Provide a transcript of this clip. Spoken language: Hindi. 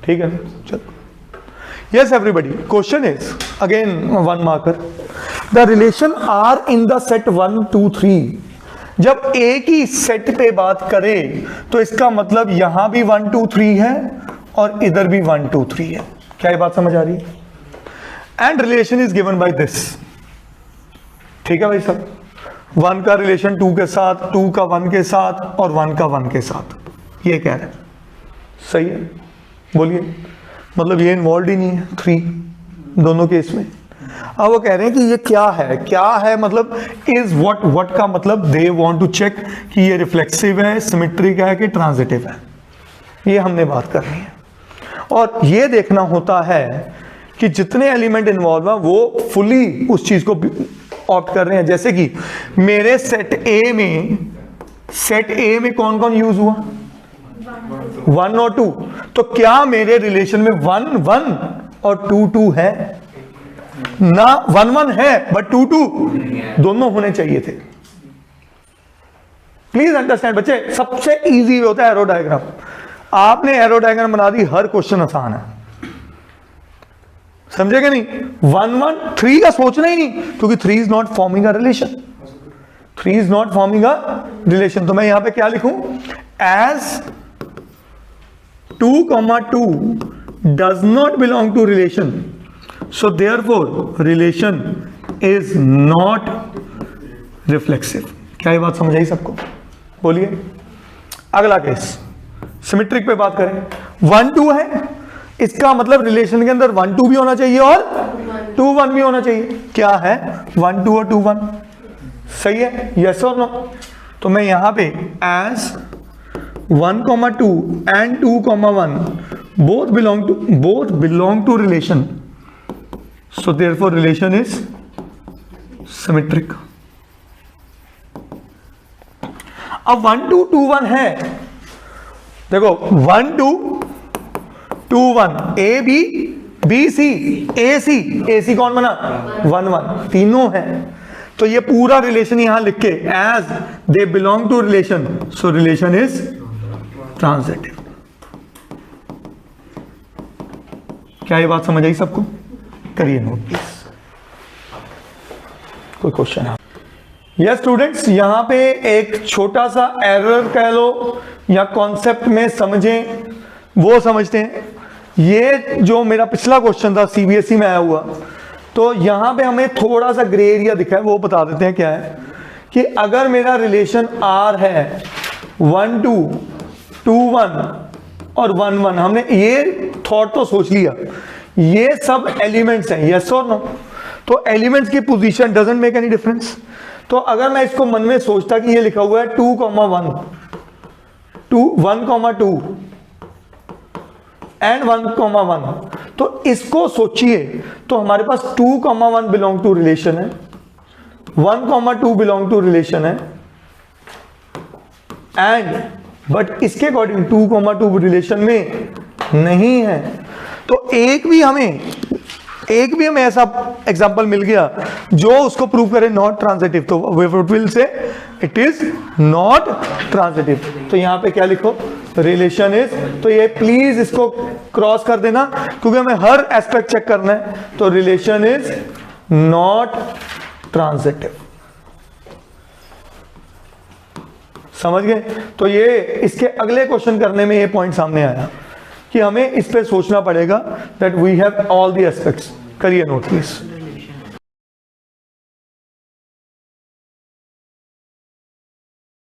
ठीक है, चलो। Yes everybody, question is again 1 marker, the relation are in the set 1 2 3। जब एक ही सेट पे बात करें तो इसका मतलब यहां भी 1 2 3 है और इधर भी 1 2 3 है। क्या ये बात समझ आ रही है? And relation is given by this. ठीक है भाई साहब, 1 का रिलेशन 2 के साथ, 2 का 1 के साथ और 1 का 1 के साथ, ये कह रहे हैं। सही है, बोलिए। मतलब ये इन्वॉल्व ही नहीं है 3 दोनों केस में। अब वो कह रहे हैं कि ये क्या है, क्या है मतलब इज व्हाट का मतलब दे वांट टू चेक कि ये रिफ्लेक्सिव है, सिमेट्रिक है कि ट्रांजिटिव है। ये हमने बात करनी है और ये देखना होता है कि जितने एलिमेंट इन्वॉल्व हैं वो फुली उस चीज को ऑप्ट कर रहे हैं। जैसे कि मेरे सेट ए में कौन कौन यूज हुआ? 1 और 2। तो क्या मेरे रिलेशन में 1 1 और 2 2 है? ना 1 1 है बट 2 2 दोनों होने चाहिए थे। प्लीज अंडरस्टैंड बच्चे, सबसे इजी होता है एरो डायग्राम। आपने एरो डायग्राम बना दी, हर क्वेश्चन आसान है, समझेगा नहीं? 1 1 3 का सोचना ही नहीं, क्योंकि 3 is not forming a relation. 3 is not forming a relation. तो मैं यहां पे क्या लिखूं? As 2 2 does not belong to relation, so therefore relation is not reflexive। क्या ये बात समझ आई सबको? बोलिए। अगला केस सिमेट्रिक पे बात करें। 1 2 है, इसका मतलब रिलेशन के अंदर 1 2 भी होना चाहिए और 2 1 भी होना चाहिए। क्या है? 1 2 और 2 1। सही है, यस और नो? तो मैं यहां पे as 1 2 and 2 1 both belong to relation, so therefore relation is symmetric। अब 1 2 2 1 है, देखो 1 2 2 1 ए बी बी सी ए सी कौन बना? 1 1 तीनों है। तो ये पूरा रिलेशन यहां लिख के as they belong to relation, so relation is transitive. क्या ये बात समझ आई सबको? करिए नोट प्लीज। कोई क्वेश्चन है? यस स्टूडेंट्स, यहां पे एक छोटा सा एरर कह लो या कॉन्सेप्ट में समझें, वो समझते हैं। ये जो मेरा पिछला क्वेश्चन था सीबीएसई में आया हुआ, तो यहां पे हमें थोड़ा सा ग्रे एरिया दिखा है, वो बता देते हैं क्या है। कि अगर मेरा रिलेशन आर है 1 2 2 1 और 1 1, हमने ये थॉट तो सोच लिया, ये सब एलिमेंट्स हैं, यस और नो? तो एलिमेंट्स की position doesn't make any difference. तो अगर मैं इसको मन में सोचता कि ये लिखा हुआ है 2 1 1 2 एंड 1 1, तो इसको सोचिए तो हमारे पास 2 1 बिलोंग टू रिलेशन है, 1 2 बिलोंग टू रिलेशन है, एंड बट इसके अकॉर्डिंग 2 2 रिलेशन में नहीं है। तो एक भी हमें ऐसा एग्जांपल मिल गया जो उसको प्रूव करे नॉट ट्रांजिटिव, तो we will say it is not transitive. तो यहां पे क्या लिखो? Relation is. तो ये प्लीज इसको क्रॉस कर देना, क्योंकि हमें हर एस्पेक्ट चेक करना है। तो रिलेशन इज नॉट ट्रांजिटिव। समझ गए? तो ये इसके अगले क्वेश्चन करने में ये पॉइंट सामने आया कि हमें इस पे सोचना पड़ेगा that we have all the aspects. करिए नोट प्लीज।